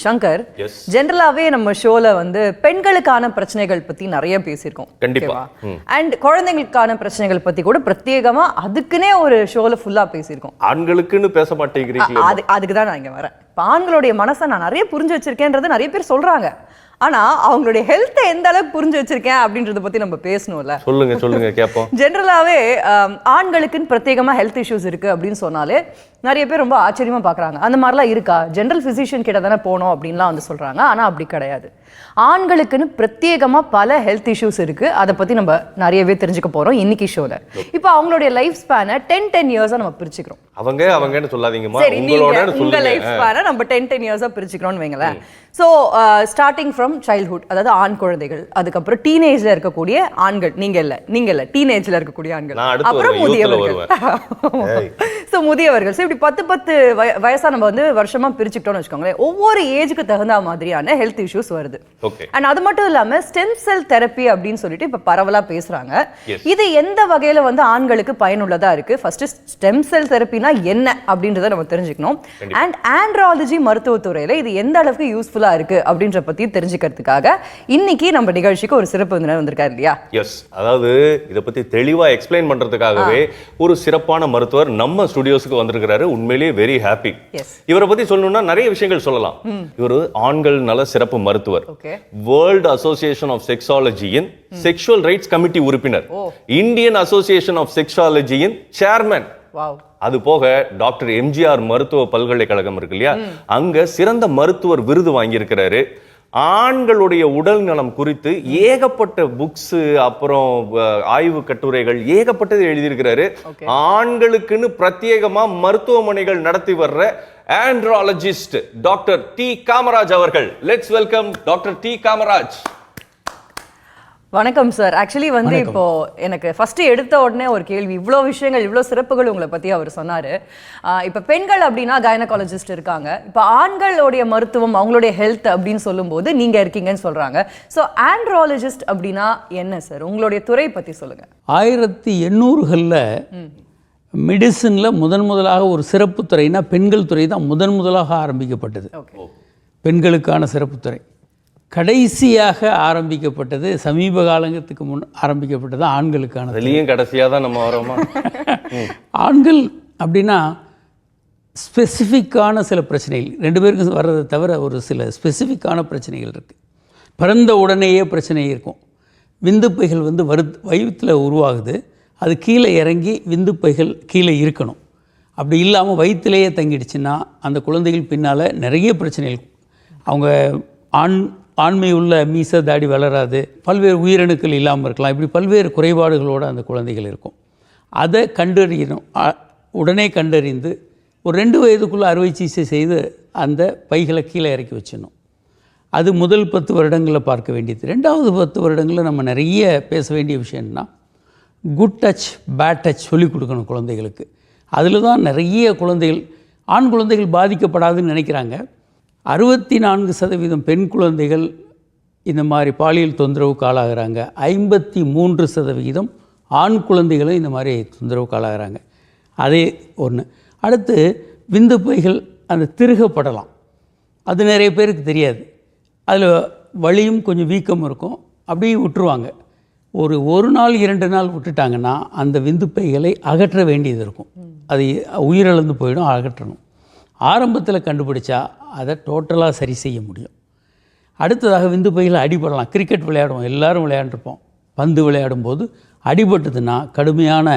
சங்கர், ஜெனரலாவே நம்ம ஷோல வந்து பெண்களுக்கான பிரச்சனைகள் பத்தி நிறைய பேசியிருக்கோம். கண்டிப்பா. அண்ட் குழந்தைகளுக்கான பிரச்சனைகள் பத்தி கூட பிரத்யேகமா அதுக்குன்னே ஒரு ஷோல ஃபுல்லா பேசியிருக்கோம். ஆண்களுக்குன்னு பேச மாட்டேங்கிறீங்க. அதுக்கு தான் நான் இங்க வரேன். இப்போ ஆண்களுடைய மனசை நான் நிறைய புரிஞ்சு வச்சிருக்கேன்றது நிறைய பேர் சொல்றாங்க. ஆனா அவங்களுடைய ஹெல்த்தை எந்த அளவுக்கு புரிஞ்சு வச்சிருக்கேன் அப்படின்றத பத்தி நம்ம பேசணும்ல. சொல்லுங்க கேட்போம். ஜெனரலாவே ஆண்களுக்குன்னு பிரத்யேகமா ஹெல்த் இஷ்யூஸ் இருக்கு அப்படின்னு சொன்னாலே நிறைய பேர் ரொம்ப ஆச்சரியமா பாக்குறாங்க. அந்த மாதிரிலாம் இருக்கா? ஜெனரல் பிசிஷியன் கிட்ட தானே போனோம் அப்படின்லாம் வந்து சொல்றாங்க. ஆனா அப்படி கிடையாது. ஆண்களுக்குன்னு பிரத்யேகமா பல ஹெல்த் இஷ்யூஸ் இருக்கு. அதை பத்தி நம்ம நிறையவே தெரிஞ்சுக்க போறோம் இன்னைக்கு ஷோல. இப்போ அவங்களுடைய லைஃப் ஸ்பேனை 10 இயர்ஸா நம்ம பிரிச்சுக்கிறோம். அவங்கன்னு சொல்லாதீங்கம்மா. உங்க லைஃப் ஸ்பேனை நம்ம 10 இயர்ஸா பிரிச்சுக்கிறோம்னு வைங்களேன். ஸோ ஸ்டார்டிங் ஃப்ரம் சைல்ட்ஹுட், அதாவது ஆண் குழந்தைகள், அதுக்கப்புறம் டீனேஜ்ல இருக்கக்கூடிய ஆண்கள், நீங்க இல்ல டீனேஜ்ல இருக்கக்கூடிய ஆண்கள், அப்புறம் முதியவர்கள். ஸோ முதியவர்கள். ஸோ இப்படி 10 வயசா நம்ம வந்து வருஷமா பிரிச்சுக்கிட்டோம்னு வச்சுக்கோங்களேன். ஒவ்வொரு ஏஜுக்கு தகுந்த மாதிரியான ஹெல்த் இஷ்யூஸ் வருது. அண்ட் அது மட்டும் இல்லாம ஸ்டெம் செல் தெரப்பி அப்படின்னு சொல்லிட்டு இப்ப பரவலா பேசுறாங்க. இது எந்த வகையில வந்து ஆண்களுக்கு பயனுள்ளதா இருக்கு? ஃபர்ஸ்ட் ஸ்டெம் செல் தெரப்பினா என்ன அப்படின்றத நம்ம தெரிஞ்சுக்கணும். அண்ட் ஆண்ட்ராலஜி மருத்துவத்துறையில இது எந்த அளவுக்கு யூஸ்ஃபுல்லா இருக்கு அப்படின்ற பத்தி தெரிஞ்சுக்கிறதுக்காக இன்னைக்கு நம்ம நிகழ்ச்சிக்கு ஒரு சிறப்பு விருந்தினர் வந்திருக்காரு இல்லையா? எஸ், அதாவது இத பத்தி தெளிவா எக்ஸ்பிளைன் பண்றதுக்காகவே ஒரு சிறப்பான மருத்துவர் நம்ம ஸ்டுடியோஸ்க்கு வந்திருக்காரு. உண்மையிலேயே வெரி ஹாப்பி. இவரை பத்தி சொல்லணும்னா நிறைய விஷயங்கள் சொல்லலாம். இவர் ஆண்கள் நல சிறப்பு மருத்துவர், வேர்ல்ட் அசோசியேஷன் ஆஃப் செக்ஸாலஜியின் செக்ஷுவல் ரைட்ஸ் கமிட்டி உறுப்பினர், இந்தியன் அசோசியேஷன் ஆஃப் செக்ஸாலஜியின் சேர்மன். அது போக டாக்டர் எம்ஜிஆர் மருத்துவ பல்கலைக்கழகம் இருக்கு இல்லையா, அங்க சிறந்த மருத்துவர் விருது வாங்கியிருக்கிறாரு. ஆண்களுடைய உடல் நலம் குறித்து ஏகப்பட்ட புக்ஸ், அப்புறம் ஆய்வு கட்டுரைகள் ஏகப்பட்டது எழுதியிருக்கிறாரு. ஆண்களுக்குன்னு பிரத்யேகமா மருத்துவமனைகள் நடத்தி வர்ற ஆண்ட்ராலஜிஸ்ட் டாக்டர் டி காமராஜ் அவர்கள். Let's welcome doctor D Kamaraj. வணக்கம் சார். ஆக்சுவலி வந்து இப்போ எனக்கு ஃபர்ஸ்ட் எடுத்த உடனே ஒரு கேள்வி, இவ்வளோ விஷயங்கள், இவ்வளோ சிறப்புகள் உங்களை பற்றி அவர் சொன்னார். இப்போ பெண்கள் அப்படின்னா கைனகாலஜிஸ்ட் இருக்காங்க. இப்போ ஆண்களுடைய மருத்துவம், அவங்களுடைய ஹெல்த் அப்படின்னு சொல்லும்போது நீங்கள் இருக்கீங்கன்னு சொல்கிறாங்க. ஸோ ஆண்ட்ராலஜிஸ்ட் அப்படின்னா என்ன சார்? உங்களுடைய துறை பற்றி சொல்லுங்கள். 1800களில் மெடிசனில் முதலாக ஒரு சிறப்பு துறைனா பெண்கள் துறை தான் முதலாக ஆரம்பிக்கப்பட்டது. பெண்களுக்கான சிறப்பு துறை கடைசியாக ஆரம்பிக்கப்பட்டது, சமீப காலத்துக்கு முன் ஆரம்பிக்கப்பட்டது ஆண்களுக்கான. கடைசியாக தான் நம்ம வரோமா? ஆண்கள் அப்படின்னா ஸ்பெசிஃபிக்கான சில பிரச்சனைகள், 2 பேருக்கும் வர்றதை தவிர ஒரு சில ஸ்பெசிஃபிக்கான பிரச்சனைகள் இருக்குது. பிறந்த உடனேயே பிரச்சனை இருக்கும். விந்துப்பைகள் வந்து வயிற்றில் உருவாகுது, அது கீழே இறங்கி விந்துப்பைகள் கீழே இருக்கணும். அப்படி இல்லாமல் வயிற்றிலேயே தங்கிடுச்சுன்னா அந்த குழந்தைகள் பின்னால் நிறைய பிரச்சனைகள். அவங்க ஆண்மை உள்ள மீச தாடி வளராது, பல்வேறு உயிரணுக்கள் இல்லாமல் இருக்கலாம். இப்படி பல்வேறு குறைபாடுகளோடு அந்த குழந்தைகள் இருக்கும். அதை கண்டறியணும். உடனே கண்டறிந்து ஒரு 2 வயதுக்குள்ளே அறுவை சிகிச்சை செய்து அந்த பைகளை கீழே இறக்கி வச்சிடணும். அது முதல் 10 வருடங்களில் பார்க்க வேண்டியது. 2வது 10 வருடங்களில் நம்ம நிறைய பேச வேண்டிய விஷயம்னா குட் டச் பேட் டச் சொல்லிக் கொடுக்கணும் குழந்தைகளுக்கு. அதில் தான் நிறைய குழந்தைகள், ஆண் குழந்தைகள் பாதிக்கப்படாதுன்னு நினைக்கிறாங்க. 64% பெண் குழந்தைகள் இந்த மாதிரி பாலியல் தொந்தரவுக்கு ஆளாகிறாங்க. 53% ஆண் குழந்தைகளும் இந்த மாதிரி தொந்தரவுக்கு ஆளாகிறாங்க. அதே ஒன்று. அடுத்து விந்துப்பைகள் அந்த திருகப்படலாம். அது நிறைய பேருக்கு தெரியாது. அதில் வலியும் கொஞ்சம் வீக்கம் இருக்கும். அப்படியே விட்டுருவாங்க. ஒரு நாள் 2 நாள் விட்டுட்டாங்கன்னா அந்த விந்துப்பைகளை அகற்ற வேண்டியது இருக்கும். அது உயிரிழந்து போயிடும், அகற்றணும். ஆரம்பத்தில் கண்டுபிடிச்சா அதை டோட்டலாக சரி செய்ய முடியும். அடுத்ததாக விந்துப்பைகளை அடிபடலாம். கிரிக்கெட் விளையாடுவோம், எல்லோரும் விளையாண்டுருப்போம். பந்து விளையாடும்போது அடிபட்டதுன்னா கடுமையான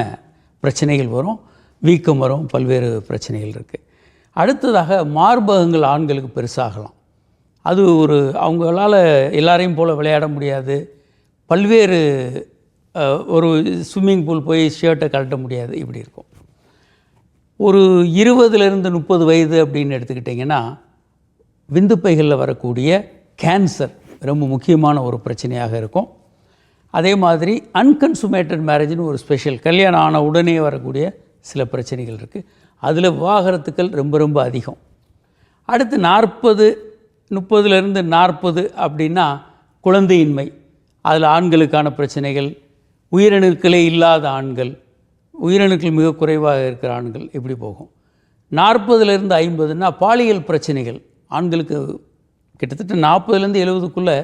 பிரச்சனைகள் வரும், வீக்கம் வரும், பல்வேறு பிரச்சனைகள் இருக்குது. அடுத்ததாக மார்பகங்கள் ஆண்களுக்கு பெருசாகலாம். அது அவங்களால எல்லாரையும் போல் விளையாட முடியாது. பல்வேறு ஒரு ஸ்விம்மிங் பூல் போய் ஷர்ட்டை கழட்ட முடியாது, இப்படி இருக்கும். ஒரு 20லேருந்து 30 வயது அப்படின்னு எடுத்துக்கிட்டிங்கன்னா விந்துப்பைகளில் வரக்கூடிய கேன்சர் ரொம்ப முக்கியமான ஒரு பிரச்சனையாக இருக்கும். அதே மாதிரி அன்கன்சுமேட்டட் மேரேஜ்னு ஒரு ஸ்பெஷல், கல்யாணம் ஆன உடனே வரக்கூடிய சில பிரச்சனைகள் இருக்குது. அதில் விவாகரத்துக்கள் ரொம்ப அதிகம். அடுத்து 30லேருந்து 40 அப்படின்னா குழந்தையின்மை. அதில் ஆண்களுக்கான பிரச்சனைகள், உயிரணுக்களே இல்லாத ஆண்கள், உயிரணுக்கள் மிக குறைவாக இருக்கிற ஆண்கள், இப்படி போகும். 40லேருந்து 50ன்னா பாலியல் பிரச்சனைகள். ஆண்களுக்கு கிட்டத்தட்ட 40லேருந்து 70க்குள்ளே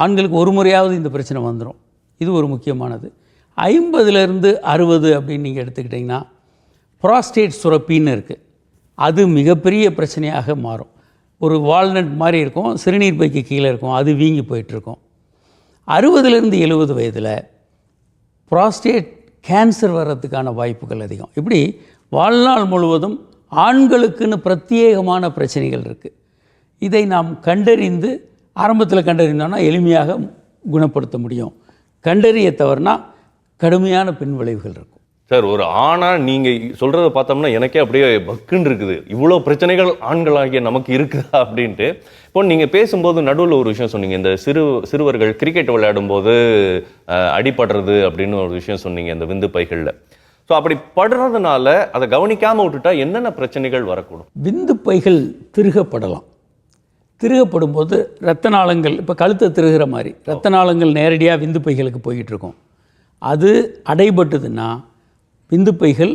ஆண்களுக்கு ஒரு முறையாவது இந்த பிரச்சனை வந்துடும். இது ஒரு முக்கியமானது. 50லேருந்து 60 அப்படின்னு நீங்கள் எடுத்துக்கிட்டிங்கன்னா ப்ராஸ்டேட் சுரப்பின்னு இருக்குது. அது மிகப்பெரிய பிரச்சனையாக மாறும். ஒரு வால்நட் மாதிரி இருக்கும், சிறுநீர் பைக்கு கீழே இருக்கும், அது வீங்கி போயிட்டுருக்கும். 60லேருந்து 70 வயதில் ப்ராஸ்டேட் கேன்சர் வர்றதுக்கான வாய்ப்புகள் அதிகம். இப்படி வாழ்நாள் முழுவதும் ஆண்களுக்குன்னு பிரத்யேகமான பிரச்சனைகள் இருக்குது. இதை நாம் கண்டறிந்து ஆரம்பத்தில் கண்டறிந்தோன்னா எளிமையாக குணப்படுத்த முடியும். கண்டறிய தவறுனா கடுமையான பின்விளைவுகள் இருக்கும். சார், ஒரு ஆணா நீங்க சொல்றதை பார்த்தோம்னா எனக்கே அப்படியே பக்குன்னு இருக்குது. இவ்வளோ பிரச்சனைகள் ஆண்களாகிய நமக்கு இருக்குதா அப்படின்ட்டு. இப்போ நீங்க பேசும்போது நடுவில் ஒரு விஷயம் சொன்னீங்க, இந்த சிறுவர்கள் கிரிக்கெட் விளையாடும் போது அடிபடுறது அப்படின்னு ஒரு விஷயம் சொன்னீங்க இந்த விந்து பைகளில். ஸோ அப்படி படுறதுனால அதை கவனிக்காம விட்டுட்டா என்னென்ன பிரச்சனைகள் வரக்கூடும்? விந்து பைகள் திருகப்படலாம். திருகப்படும் போது இரத்த நாளங்கள், இப்போ கழுத்தை திருகிற மாதிரி இரத்த நாளங்கள் நேரடியாக விந்து பைகளுக்கு போய்கிட்டு இருக்கும். அது அடைபட்டுதுன்னா விந்து பைகள்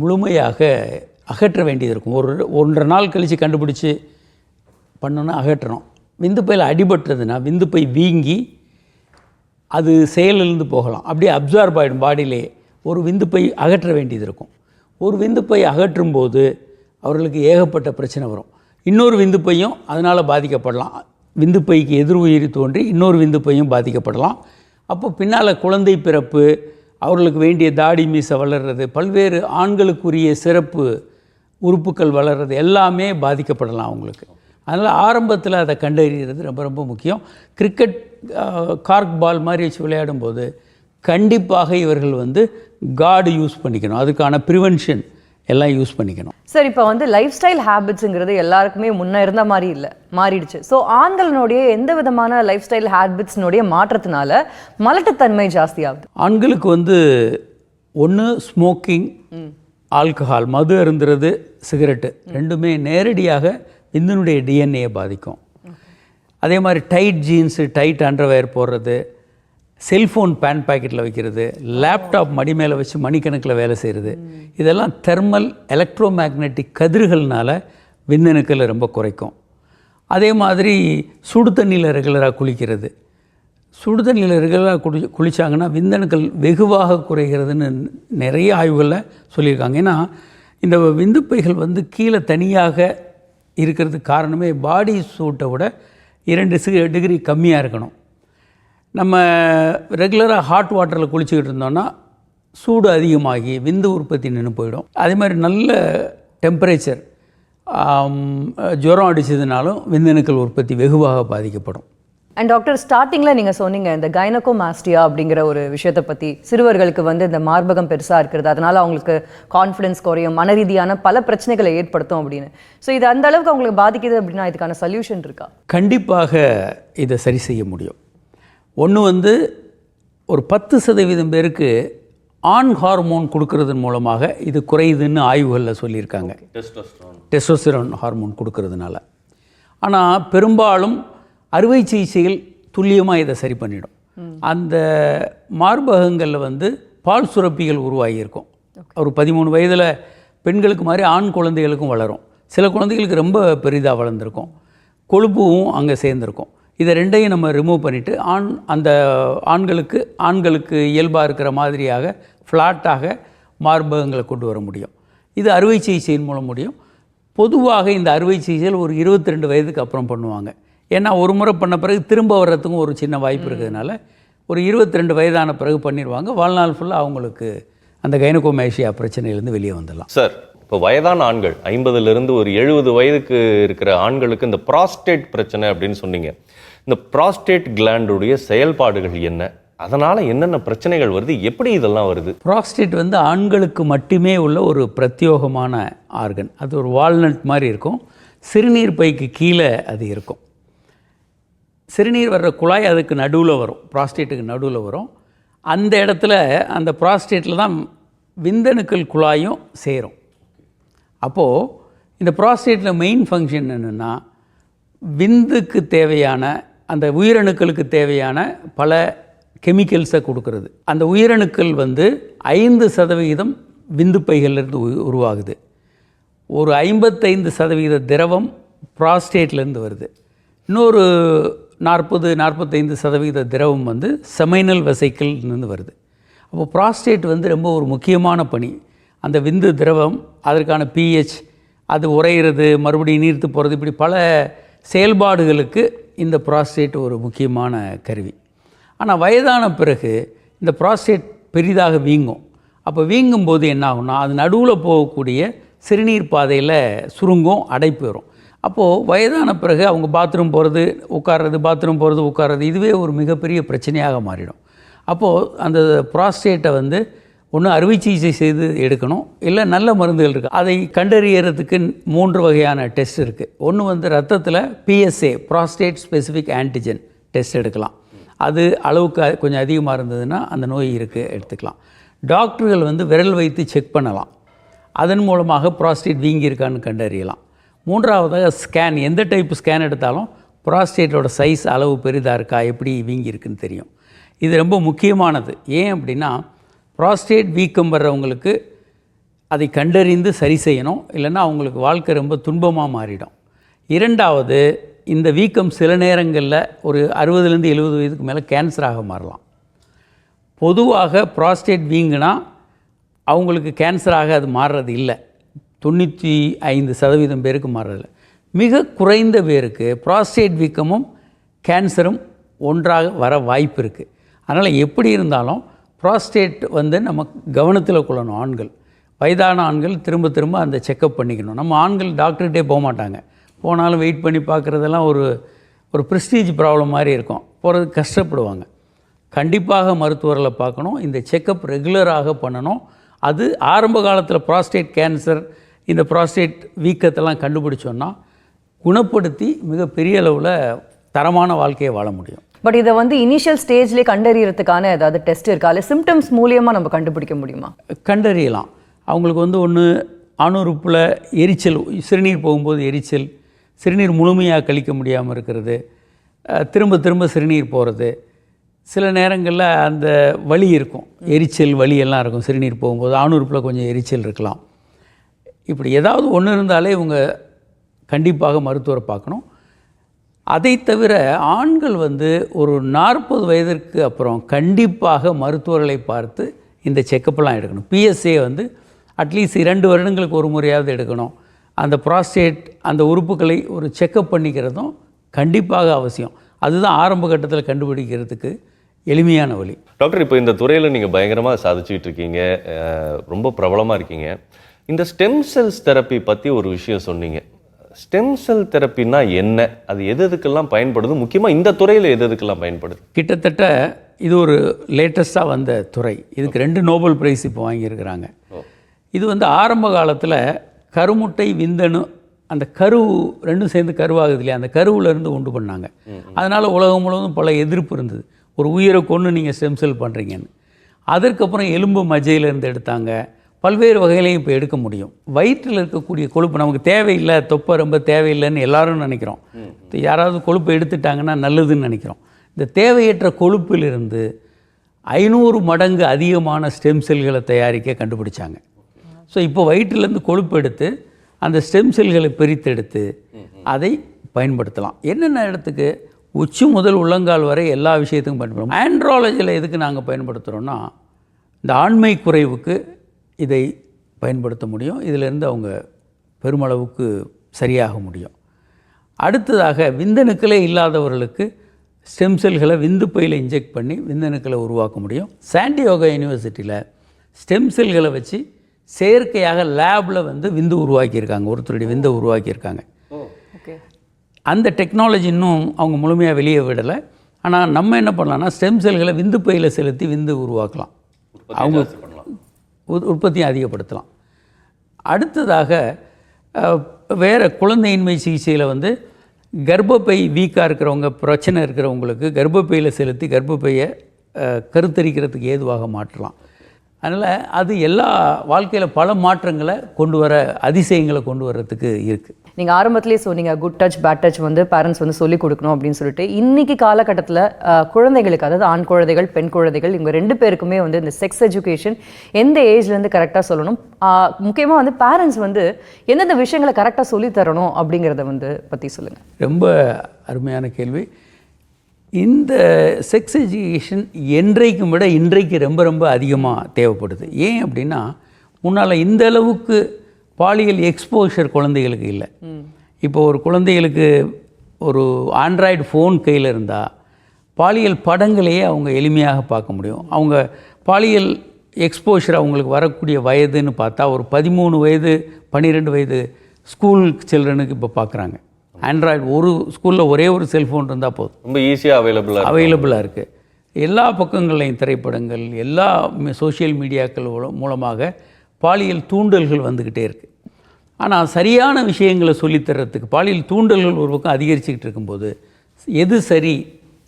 முழுமையாக அகற்ற வேண்டியது இருக்கும். 1.5 நாள் கழித்து கண்டுபிடிச்சி பண்ணோன்னா அகற்றணும். விந்து பையில் அடிபட்டுறதுன்னா விந்து பை வீங்கி அது செயலிலிருந்து போகலாம், அப்படியே அப்சார்ப் ஆகிடும் பாடியிலே. ஒரு விந்து பை அகற்ற வேண்டியது இருக்கும். ஒரு விந்து பை அகற்றும் போது அவர்களுக்கு ஏகப்பட்ட பிரச்சனை வரும். இன்னொரு விந்து பையும் அதனால் பாதிக்கப்படலாம். விந்து பைக்கு எதிர் உயிரி தோன்றி இன்னொரு விந்து பையும் பாதிக்கப்படலாம். அப்போ பின்னால் குழந்தை பிறப்பு, அவர்களுக்கு வேண்டிய தாடி மீசை வளர்கிறது, பல்வேறு ஆண்களுக்குரிய சிறப்பு உறுப்புகள் வளர்கிறது எல்லாமே பாதிக்கப்படலாம் அவங்களுக்கு. அதனால் ஆரம்பத்தில் அதை கண்டறிகிறது ரொம்ப ரொம்ப முக்கியம். கிரிக்கெட் கார்க் பால் மாதிரி வச்சு விளையாடும்போது கண்டிப்பாக இவர்கள் கார்டு யூஸ் பண்ணிக்கணும். அதுக்கான ப்ரிவென்ஷன் எல்லாம் யூஸ் பண்ணிக்கணும். சார், இப்போ லைஃப் ஸ்டைல் ஹேபிட்ஸுங்கிறது எல்லாருக்குமே முன்னே இருந்த மாதிரி இல்லை, மாறிடுச்சு. ஸோ ஆண்களினுடைய எந்த விதமான லைஃப் ஸ்டைல் ஹேபிட்ஸ்னுடைய மாற்றத்தினால மலட்டுத்தன்மை ஜாஸ்தி ஆகுது? ஆண்களுக்கு ஒன்று ஸ்மோக்கிங், ஆல்கஹால், மது அருந்துறது, சிகரெட்டு ரெண்டுமே நேரடியாக விந்தினுடைய டிஎன்ஏயை பாதிக்கும். அதே மாதிரி டைட் ஜீன்ஸு, டைட் அண்டர்வேர் போடுறது, செல்ஃபோன் பேன் பாக்கெட்டில் வைக்கிறது, லேப்டாப் மடி மேலே வச்சு மணிக்கணக்கில் வேலை செய்கிறது, இதெல்லாம் தெர்மல் எலக்ட்ரோ மேக்னெட்டிக் கதிர்கள்னால விந்தணுக்களை ரொம்ப குறைக்கும். அதே மாதிரி சுடு தண்ணியில் ரெகுலராக குளிக்கிறது. சுடு தண்ணியில் ரெகுலராக குளித்தாங்கன்னா விந்தணுக்கள் வெகுவாக குறைகிறதுன்னு நிறைய ஆய்வுகளில் சொல்லியிருக்காங்க. ஏன்னா இந்த விந்துப்பைகள் கீழே தனியாக இருக்கிறதுக்கு காரணமே பாடி சூட்டை விட 2 டிகிரி கம்மியாக இருக்கணும். நம்ம ரெகுலராக ஹாட் வாட்டரில் குளிச்சுக்கிட்டு இருந்தோம்னா சூடு அதிகமாகி விந்து உற்பத்தி நின்று போயிடும். அதே மாதிரி நல்ல டெம்பரேச்சர், ஜுரம் அடிச்சதுனாலும் விந்தணுக்கள் உற்பத்தி வெகுவாக பாதிக்கப்படும். அண்ட் டாக்டர், ஸ்டார்டிங்கில் நீங்கள் சொன்னீங்க இந்த கைனகோமாஸ்டியா அப்படிங்கிற ஒரு விஷயத்தை பற்றி. சிறுவர்களுக்கு இந்த மார்பகம் பெருசாக இருக்கிறது, அதனால் அவங்களுக்கு கான்ஃபிடன்ஸ் குறையும், மன ரீதியான பல பிரச்சனைகளை ஏற்படுத்தும் அப்படின்னு. ஸோ இது அந்த அளவுக்கு அவங்களுக்கு பாதிக்குது அப்படின்னா இதுக்கான சொல்யூஷன் இருக்கா? கண்டிப்பாக இதை சரி செய்ய முடியும். ஒன்று ஒரு 10% பேருக்கு ஆண் ஹார்மோன் கொடுக்கறதன் மூலமாக இது குறையுதுன்னு ஆய்வுகளில் சொல்லியிருக்காங்க. டெஸ்டோஸ்டெரான் ஹார்மோன் கொடுக்கறதுனால. ஆனால் பெரும்பாலும் அறுவை சிகிச்சைகள் துல்லியமாக இதை சரி பண்ணிடும். அந்த மார்பகங்களில் பால் சுரப்பிகள் உருவாகியிருக்கும். ஒரு 13 வயதில் பெண்களுக்கு மாதிரி ஆண் குழந்தைகளுக்கும் வளரும். சில குழந்தைகளுக்கு ரொம்ப பெரிதாக வளர்ந்துருக்கும், கொழுப்பும் அங்கே சேர்ந்துருக்கும். இதை ரெண்டையும் நம்ம ரிமூவ் பண்ணிவிட்டு அந்த ஆண்களுக்கு இயல்பாக இருக்கிற மாதிரியாக ஃப்ளாட்டாக மார்பகங்களை கொண்டு வர முடியும். இது அறுவை சிகிச்சையின் மூலம் முடியும். பொதுவாக இந்த அறுவை சிகிச்சைகள் ஒரு 22 வயதுக்கு அப்புறம் பண்ணுவாங்க. ஏன்னா ஒரு முறை பண்ண பிறகு திரும்ப வர்றதுக்கும் ஒரு சின்ன வாய்ப்பு இருக்கிறதுனால ஒரு 22 வயதான பிறகு பண்ணிடுவாங்க. வாழ்நாள் ஃபுல்லாக அவங்களுக்கு அந்த கைனகோமேஷியா பிரச்சனையிலேருந்து வெளியே வந்துடலாம். சார், இப்போ வயதான ஆண்கள் 50லேருந்து ஒரு 70 வயதுக்கு இருக்கிற ஆண்களுக்கு இந்த ப்ராஸ்டேட் பிரச்சனை அப்படின்னு சொன்னீங்க. இந்த ப்ராஸ்டேட் கிளாண்டுடைய செயல்பாடுகள் என்ன, அதனால் என்னென்ன பிரச்சனைகள் வருது, எப்படி இதெல்லாம் வருது? ப்ராஸ்டேட் ஆண்களுக்கு மட்டுமே உள்ள ஒரு பிரத்யேகமான ஆர்கன். அது ஒரு வால்நட் மாதிரி இருக்கும். சிறுநீர் பைக்கு கீழே அது இருக்கும். சிறுநீர் வர்ற குழாய் அதுக்கு நடுவில் வரும், ப்ராஸ்டேட்டுக்கு நடுவில் வரும். அந்த இடத்துல அந்த ப்ராஸ்டேட்டில் தான் விந்தணுக்கள் குழாயும் சேரும். அப்போது இந்த ப்ராஸ்டேட்டில் மெயின் ஃபங்க்ஷன் என்னென்னா விந்துக்கு தேவையான அந்த உயிரணுக்களுக்கு தேவையான பல கெமிக்கல்ஸை கொடுக்கறது. அந்த உயிரணுக்கள் 5% விந்து பைகள்லேருந்து உருவாகுது. ஒரு 55% திரவம் ப்ராஸ்டேட்லேருந்து வருது. இன்னொரு 40-45% திரவம் வந்து செமைனல் வெசைக்கிள்லேருந்து வருது. அப்போ ப்ராஸ்டேட் வந்து ரொம்ப ஒரு முக்கியமான பணி. அந்த விந்து திரவம், அதற்கான pH, அது உறையிறது, மறுபடியும் நீர்த்து போகிறது, இப்படி பல செயல்பாடுகளுக்கு இந்த ப்ராஸ்டேட் ஒரு முக்கியமான கருவி. ஆனால் வயதான பிறகு இந்த ப்ராஸ்டேட் பெரிதாக வீங்கும். அப்போ வீங்கும்போது என்ன ஆகும்னா, அது நடுவில் போகக்கூடிய சிறுநீர் பாதையில் சுருங்கும், அடைப்பு வரும். அப்போது வயதான பிறகு அவங்க பாத்ரூம் போகிறது உட்கார்றது, பாத்ரூம் போகிறது உட்கார்றது, இதுவே ஒரு மிகப்பெரிய பிரச்சனையாக மாறிடும். அப்போது அந்த ப்ராஸ்டேட்டை வந்து ஒன்று அறுவை சிகிச்சை செய்து எடுக்கணும், இல்லை நல்ல மருந்துகள் இருக்குது. அதை கண்டறியறதுக்கு 3 வகையான டெஸ்ட் இருக்குது. ஒன்று வந்து ரத்தத்தில் PSA, prostate specific antigen test எடுக்கலாம். அது அளவுக்கு கொஞ்சம் அதிகமாக இருந்ததுன்னா அந்த நோய் இருக்குது, எடுத்துக்கலாம். டாக்டர்கள் வந்து விரல் வைத்து செக் பண்ணலாம், அதன் மூலமாக ப்ராஸ்டேட் வீங்கியிருக்கான்னு கண்டறியலாம். 3வதாக ஸ்கேன், எந்த டைப் ஸ்கேன் எடுத்தாலும் ப்ராஸ்டேட்டோட சைஸ் அளவு பெரிதாக இருக்கா, எப்படி வீங்கியிருக்குன்னு தெரியும். இது ரொம்ப முக்கியமானது. ஏன் அப்படின்னா, ப்ராஸ்டேட் வீக்கம் வர்றவங்களுக்கு அதை கண்டறிந்து சரி செய்யணும், இல்லைன்னா அவங்களுக்கு வாழ்க்கை ரொம்ப துன்பமாக மாறிடும். 2வது, இந்த வீக்கம் சில நேரங்களில் ஒரு 60-70 வயதுக்கு மேலே கேன்சராக மாறலாம். பொதுவாக ப்ராஸ்டேட் வீங்குனா அவங்களுக்கு கேன்சராக அது மாறுறது இல்லை. 95% பேருக்கு மாறுறதில்லை. மிக குறைந்த பேருக்கு ப்ராஸ்டேட் வீக்கமும் கேன்சரும் ஒன்றாக வர வாய்ப்பு இருக்குது. அதனால் எப்படி இருந்தாலும் ப்ராஸ்டேட் வந்து நம்ம கவனத்தில் கொள்ளணும். ஆண்கள், வயதான ஆண்கள் திரும்ப திரும்ப அந்த செக்கப் பண்ணிக்கணும். நம்ம ஆண்கள் டாக்டர்கிட்டே போக மாட்டாங்க. போனாலும் வெயிட் பண்ணி பார்க்குறதெல்லாம் ஒரு ப்ரெஸ்டீஜ் ப்ராப்ளம் மாதிரி இருக்கும், போகிறதுக்கு கஷ்டப்படுவாங்க. கண்டிப்பாக மருத்துவர்களை பார்க்கணும், இந்த செக்கப் ரெகுலராக பண்ணணும். அது ஆரம்ப காலத்தில் ப்ராஸ்டேட் கேன்சர், இந்த ப்ராஸ்டேட் வீக்கத்தெல்லாம் கண்டுபிடிச்சோன்னா குணப்படுத்தி மிகப்பெரிய அளவில் தரமான வாழ்க்கையை வாழ முடியும். பட் இதை வந்து இனிஷியல் ஸ்டேஜ்லேயே கண்டறியறதுக்கான ஏதாவது டெஸ்ட் இருக்கா, இல்லை சிம்டம்ஸ் மூலியமாக நம்ம கண்டுபிடிக்க முடியுமா? கண்டறியலாம். அவங்களுக்கு வந்து ஒன்று அணுறுப்பில் எரிச்சல், சிறுநீர் போகும்போது எரிச்சல், சிறுநீர் முழுமையாக கழிக்க முடியாமல் இருக்கிறது, திரும்ப திரும்ப சிறுநீர் போகிறது, சில நேரங்களில் அந்த வலி இருக்கும், எரிச்சல் வலி எல்லாம் இருக்கும். சிறுநீர் போகும்போது ஆணுறுப்பில் கொஞ்சம் எரிச்சல் இருக்கலாம். இப்படி ஏதாவது ஒன்று இருந்தாலே இவங்க கண்டிப்பாக மருத்துவரை பார்க்கணும். அதை தவிர ஆண்கள் வந்து ஒரு 40 வயதிற்கு அப்புறம் கண்டிப்பாக மருத்துவர்களை பார்த்து இந்த செக்கப்லாம் எடுக்கணும். PSA வந்து அட்லீஸ்ட் 2 வருடங்களுக்கு ஒரு முறையாவது எடுக்கணும். அந்த ப்ராஸ்டேட் அந்த உறுப்புகளை ஒரு செக்கப் பண்ணிக்கிறதும் கண்டிப்பாக அவசியம். அதுதான் ஆரம்ப கட்டத்தில் கண்டுபிடிக்கிறதுக்கு எளிமையான வழி. டாக்டர், இப்போ இந்த துறையில் நீங்கள் பயங்கரமாக சாதிச்சுக்கிட்டு இருக்கீங்க, ரொம்ப பிரபலமாக இருக்கீங்க. இந்த ஸ்டெம் செல்ஸ் தெரப்பி பற்றி ஒரு விஷயம் சொன்னீங்க. ஸ்டெம் செல் தெரப்பின்னா என்ன, அது எதுக்கெல்லாம் பயன்படுது, முக்கியமாக இந்த துறையில் எதுக்கெல்லாம் பயன்படுது? கிட்டத்தட்ட இது ஒரு லேட்டஸ்ட்டாக வந்த துறை. இதுக்கு 2 நோபல் பிரைஸ் இப்போ வாங்கியிருக்கிறாங்க. இது வந்து ஆரம்ப காலத்தில் கருமுட்டை விந்தணு, அந்த கரு ரெண்டும் சேர்ந்து கருவாகுது இல்லையா, அந்த கருவிலேருந்து உண்டு பண்ணாங்க. அதனால் உலகம் முழுவதும் பல எதிர்ப்பு இருந்தது, ஒரு உயிரை கொண்டு நீங்கள் ஸ்டெம் செல் பண்ணுறீங்கன்னு. அதற்கப்புறம் எலும்பு மஜ்ஜையிலேருந்து எடுத்தாங்க. பல்வேறு வகையிலையும் இப்போ எடுக்க முடியும். வயிற்றில் இருக்கக்கூடிய கொழுப்பு நமக்கு தேவையில்லை, தொப்பை ரொம்ப தேவையில்லைன்னு எல்லாரும் நினைக்கிறோம். யாராவது கொழுப்பு எடுத்துட்டாங்கன்னா நல்லதுன்னு நினைக்கிறோம். இந்த தேவையற்ற கொழுப்பிலிருந்து 500 மடங்கு அதிகமான ஸ்டெம் செல்களை தயாரிக்க கண்டுபிடிச்சாங்க. ஸோ இப்போ வயிற்றிலேருந்து கொழுப்பு எடுத்து அந்த ஸ்டெம் செல்களை பிரித்தெடுத்து அதை பயன்படுத்தலாம். என்னென்ன இடத்துக்கு, உச்சி முதல் உள்ளங்கால் வரை எல்லா விஷயத்துக்கும் பயன்படுத்தும். ஆண்ட்ராலஜியில் எதுக்கு நாங்கள் பயன்படுத்துகிறோன்னா, இந்த ஆண்மை குறைவுக்கு இதை பயன்படுத்த முடியும். இதிலிருந்து அவங்க பெருமளவுக்கு சரியாக முடியும். அடுத்ததாக விந்தணுக்களே இல்லாதவர்களுக்கு ஸ்டெம் செல்களை விந்து பையில் இன்ஜெக்ட் பண்ணி விந்தணுக்களை உருவாக்க முடியும். சாண்டியோகா யூனிவர்சிட்டியில் ஸ்டெம் செல்களை வச்சு செயற்கையாக லேபில் வந்து விந்து உருவாக்கியிருக்காங்க, ஒருத்தருடைய விந்தை உருவாக்கியிருக்காங்க. அந்த டெக்னாலஜி இன்னும் அவங்க முழுமையாக வெளியே விடலை. ஆனால் நம்ம என்ன பண்ணலாம்னா, ஸ்டெம் செல்களை விந்து பையில் செலுத்தி விந்து உருவாக்கலாம், அவங்க உற்பத்தியை அதிகப்படுத்தலாம். அடுத்ததாக வேறு குழந்தையின்மை சிகிச்சையில் வந்து கர்ப்பப்பை வீக்காக இருக்கிறவங்க, பிரச்சனை இருக்கிறவங்களுக்கு கர்ப்பப்பையில் செலுத்தி கர்ப்பப்பையை கருத்தரிக்கிறதுக்கு ஏதுவாக மாற்றலாம். அதனால் அது எல்லா வாழ்க்கையில் பல மாற்றங்களை கொண்டு வர, அதிசயங்களை கொண்டு வர்றதுக்கு இருக்குது. நீங்க ஆரம்பத்திலேயே சொன்னீங்க குட் டச் பேட் டச் வந்து பேரண்ட்ஸ் வந்து சொல்லிக் கொடுக்கணும் அப்படின்னு சொல்லிட்டு இன்னைக்கு காலகட்டத்தில் குழந்தைகளுக்கு, அதாவது ஆண் குழந்தைகள் பெண் குழந்தைகள், இவங்க 2 பேருக்குமே வந்து இந்த செக்ஸ் எஜுகேஷன் எந்த ஏஜ்லேருந்து கரெக்டாக சொல்லணும், முக்கியமாக வந்து பேரண்ட்ஸ் வந்து எந்தெந்த விஷயங்களை கரெக்டாக சொல்லி தரணும் அப்படிங்கிறத வந்து பற்றி சொல்லுங்கள். ரொம்ப அருமையான கேள்வி. இந்த செக்ஸ் எஜுகேஷன் என்றைக்கும் விட இன்றைக்கு ரொம்ப ரொம்ப அதிகமாக தேவைப்படுது. ஏன் அப்படின்னா, முன்னால் இந்த அளவுக்கு பாலியல் எக்ஸ்போஷர் குழந்தைகளுக்கு இல்லை. இப்போ ஒரு குழந்தைகளுக்கு ஒரு ஆண்ட்ராய்டு ஃபோன் கையில் இருந்தால் பாலியல் படங்களையே அவங்க எளிமையாக பார்க்க முடியும். அவங்க பாலியல் எக்ஸ்போஷர் அவங்களுக்கு வரக்கூடிய வயதுன்னு பார்த்தா ஒரு 13 வயது 12 வயது ஸ்கூல் சில்ட்ரனுக்கு இப்போ பார்க்குறாங்க. ஆண்ட்ராய்டு ஒரு ஸ்கூலில் ஒரே ஒரு செல்ஃபோன் இருந்தால் போதும், ரொம்ப ஈஸியாக அவைலபிளாக இருக்குது. எல்லா பக்கங்கள்லையும் திரைப்படங்கள், எல்லா சோஷியல் மீடியாக்கள் மூலமாக பாலியல் தூண்டல்கள் வந்துக்கிட்டே இருக்குது. ஆனால் சரியான விஷயங்களை சொல்லித்தரத்துக்கு பாலியல் தூண்டல்கள் ஒரு பக்கம் அதிகரிச்சுக்கிட்டு இருக்கும்போது எது சரி,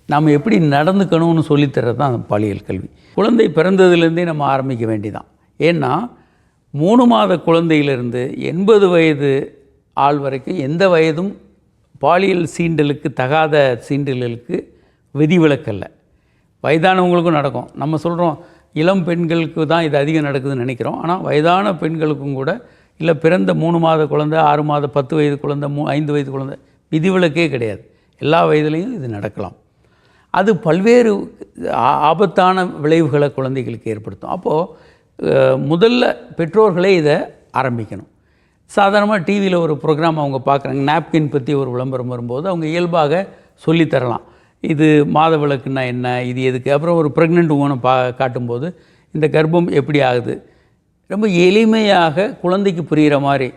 நாம் எப்படி நடந்துக்கணும்னு சொல்லித்தரது தான் பாலியல் கல்வி. குழந்தை பிறந்ததுலேருந்தே நம்ம ஆரம்பிக்க வேண்டிதான். ஏன்னா 3 மாத குழந்தையிலிருந்து 80 வயது ஆள் வரைக்கும் எந்த வயதும் பாலியல் சீண்டலுக்கு, தகாத சீண்டல்களுக்கு விதிவிலக்கல்ல. வயதானவங்களுக்கும் நடக்கும். நம்ம சொல்கிறோம் இளம் பெண்களுக்கு தான் இது அதிகம் நடக்குதுன்னு நினைக்கிறோம். ஆனால் வயதான பெண்களுக்கும் கூட, இல்லை பிறந்த 3 மாத குழந்தை, 6 மாத 10 வயது குழந்தை, 5 வயது குழந்தை, விதிவிலக்கே கிடையாது. எல்லா வயதுலேயும் இது நடக்கலாம். அது பல்வேறு ஆபத்தான விளைவுகளை குழந்தைகளுக்கு ஏற்படுத்தும். அப்போது முதல்ல பெற்றோர்களே இதை ஆரம்பிக்கணும். சாதாரணமாக டிவியில் ஒரு ப்ரோக்ராம் அவங்க பார்க்குறாங்க, நாப்கின் பற்றி ஒரு விளம்பரம் வரும்போது அவங்க இயல்பாக சொல்லித்தரலாம். இது மாதவிலக்குன்னா என்ன, இது எதுக்கு. அப்புறம் ஒரு ப்ரெக்னென்ட் உமனை காட்டும்போது இந்த கர்ப்பம் எப்படி ஆகுது, ரொம்ப எளிமையாக குழந்தைக்கு புரிகிற மாதிரி.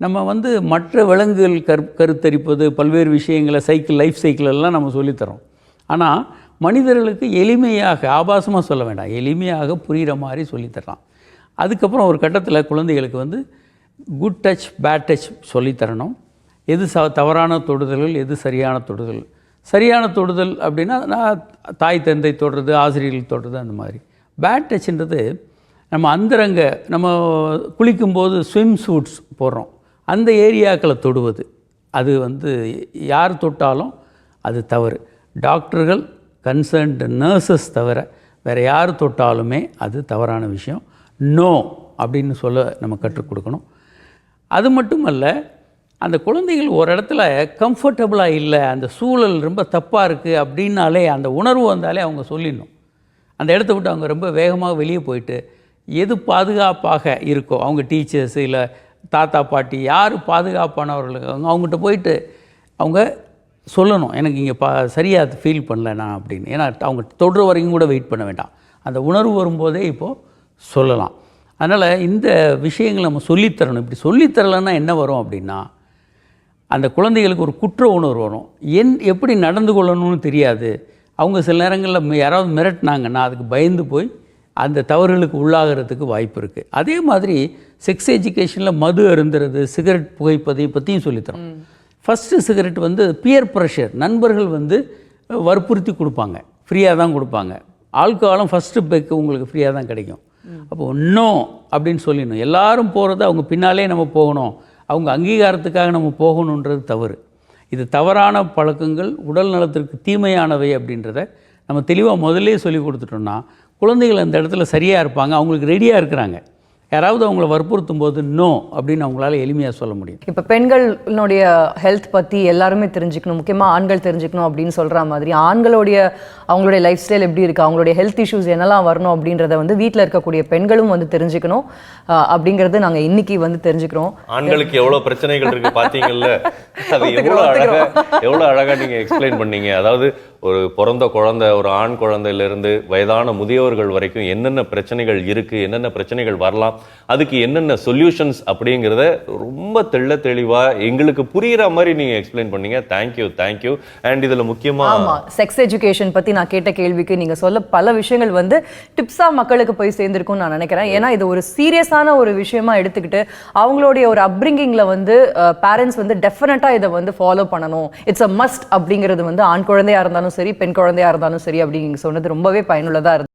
நம்ம வந்து மற்ற விலங்குகள் கருத்தரிப்பது, பல்வேறு விஷயங்களை, லைஃப் சைக்கிள் எல்லாம் நம்ம சொல்லித்தரோம். ஆனால் மனிதர்களுக்கு எளிமையாக, ஆபாசமாக சொல்ல வேண்டாம், எளிமையாக புரிகிற மாதிரி சொல்லித்தரலாம். அதுக்கப்புறம் ஒரு கட்டத்தில் குழந்தைகளுக்கு வந்து குட் டச் பேட் டச் சொல்லித்தரணும். எது தவறான தொடுதல்கள், எது சரியான தொடுதல். சரியான தொடுதல் அப்படின்னா நான் தாய் தந்தை தொடுறது, ஆசிரியர்கள் தொடுறது, அந்த மாதிரி. பேட் டச்ன்றது நம்ம அந்தரங்க, நம்ம குளிக்கும்போது ஸ்விம் சூட்ஸ் போடுறோம், அந்த ஏரியாக்களை தொடுவது, அது வந்து யார் தொட்டாலும் அது தவறு. டாக்டர்கள், கன்சர்ன்டு நர்சஸ் தவிர வேறு யார் தொட்டாலுமே அது தவறான விஷயம். நோ அப்படின்னு சொல்ல நம்ம கற்றுக் கொடுக்கணும். அது மட்டுமல்ல, அந்த குழந்தைகள் ஒரு இடத்துல கம்ஃபர்டபுளாக இல்லை, அந்த சூழல் ரொம்ப தப்பாக இருக்குது அப்படின்னாலே, அந்த உணர்வு வந்தாலே அவங்க சொல்லிடணும். அந்த இடத்த விட்டு அவங்க ரொம்ப வேகமாக வெளியே போயிட்டு எது பாதுகாப்பாக இருக்கோ, அவங்க டீச்சர்ஸ் இல்லை தாத்தா பாட்டி யார் பாதுகாப்பானவர்களுக்கு அவங்ககிட்ட போயிட்டு அவங்க சொல்லணும், எனக்கு இங்கே சரியாக ஃபீல் பண்ணல நான் அப்படின்னு. ஏன்னா அவங்க தொடுற வரைக்கும் கூட வெயிட் பண்ண வேண்டாம், அந்த உணர்வு வரும்போதே இப்போது சொல்லலாம். அதனால் இந்த விஷயங்களை நம்ம சொல்லித்தரணும். இப்படி சொல்லித்தரலைன்னா என்ன வரும் அப்படின்னா, அந்த குழந்தைகளுக்கு ஒரு குற்ற உணர்வு வரும். எப்படி நடந்து கொள்ளணும்னு தெரியாது. அவங்க சில நேரங்களில் யாராவது மிரட்டினாங்கன்னா அதுக்கு பயந்து போய் அந்த தவறுகளுக்கு உள்ளாகிறதுக்கு வாய்ப்பு இருக்குது. அதே மாதிரி செக்ஸ் எஜுகேஷனில் மது அருந்துறது, சிகரெட் புகைப்பதை பற்றியும் சொல்லித்தரோம். ஃபஸ்ட்டு சிகரெட் வந்து பியர் ப்ரெஷர், நண்பர்கள் வந்து வற்புறுத்தி கொடுப்பாங்க, ஃப்ரீயாக தான் கொடுப்பாங்க. ஆல்கஹாலும் ஃபஸ்ட்டு பெக்கு உங்களுக்கு ஃப்ரீயாக தான் கிடைக்கும். அப்போ இன்னும் அப்படின்னு சொல்லிடணும். எல்லாரும் போகிறது அவங்க பின்னாலே நம்ம போகணும், அவங்க அங்கீகாரத்துக்காக நம்ம போகணுன்றது தவறு. இது தவறான பழக்கங்கள், உடல் நலத்திற்கு தீமையானவை அப்படின்றத நம்ம தெளிவாக முதல்லே சொல்லி கொடுத்துட்டோம்னா குழந்தைகள் அந்த இடத்துல சரியாக இருப்பாங்க, அவங்களுக்கு ரெடியாக இருக்கிறாங்க. யாராவது அவங்கள வற்புறுத்தும் போது நோ அப்படின்னு அவங்களால எளிமையாக சொல்ல முடியும். இப்போ பெண்களுடைய ஹெல்த் பற்றி எல்லாருமே தெரிஞ்சுக்கணும், முக்கியமாக ஆண்கள் தெரிஞ்சுக்கணும் அப்படின்னு சொல்கிற மாதிரி அவங்களுடைய லைஃப் ஸ்டைல் எப்படி இருக்குது, அவங்களுடைய ஹெல்த் இஷ்யூஸ் என்னெல்லாம் வரணும் அப்படின்றத வந்து வீட்டில் இருக்கக்கூடிய பெண்களும் வந்து தெரிஞ்சுக்கணும் அப்படிங்கிறது நாங்கள் இன்னைக்கு வந்து தெரிஞ்சுக்கிறோம். ஆண்களுக்கு எவ்வளோ பிரச்சனைகள் இருக்குது பார்த்தீங்கல்ல, அது எவ்வளோ அழகாக நீங்கள் எக்ஸ்பிளைன் பண்ணீங்க. அதாவது ஒரு பிறந்த குழந்தை, ஒரு ஆண் குழந்தையிலிருந்து வயதான முதியவர்கள் வரைக்கும் என்னென்ன பிரச்சனைகள் இருக்குது, என்னென்ன பிரச்சனைகள் வரலாம், அதுக்கு என்னென்ன சொல்யூஷன்ஸ் அப்படிங்கிறத ரொம்ப தெளிவாக எங்களுக்கு புரிகிற மாதிரி நீங்கள் எக்ஸ்பிளைன் பண்ணீங்க. தேங்க்யூ. அண்ட் இதில் முக்கியமாக செக்ஸ் எஜுகேஷன் பற்றி நான் கேட்ட கேள்விக்கு நீங்கள் சொல்ல பல விஷயங்கள் வந்து டிப்ஸாக மக்களுக்கு போய் சேர்ந்துருக்கும்னு நான் நினைக்கிறேன். ஏன்னா இது ஒரு சீரியஸான ஒரு விஷயமா எடுத்துக்கிட்டு அவங்களுடைய ஒரு அப்ரிங்கிங்கில் வந்து பேரண்ட்ஸ் வந்து டெஃபினட்டாக இதை வந்து ஃபாலோ பண்ணணும், இட்ஸ் அ மஸ்ட் அப்படிங்கிறது வந்து ஆண் குழந்தையாக இருந்தாலும் சரி, பெண் குழந்தையாக இருந்தாலும் சரி அப்படின்னு சொன்னது ரொம்பவே பயனுள்ளதாக இருந்தது.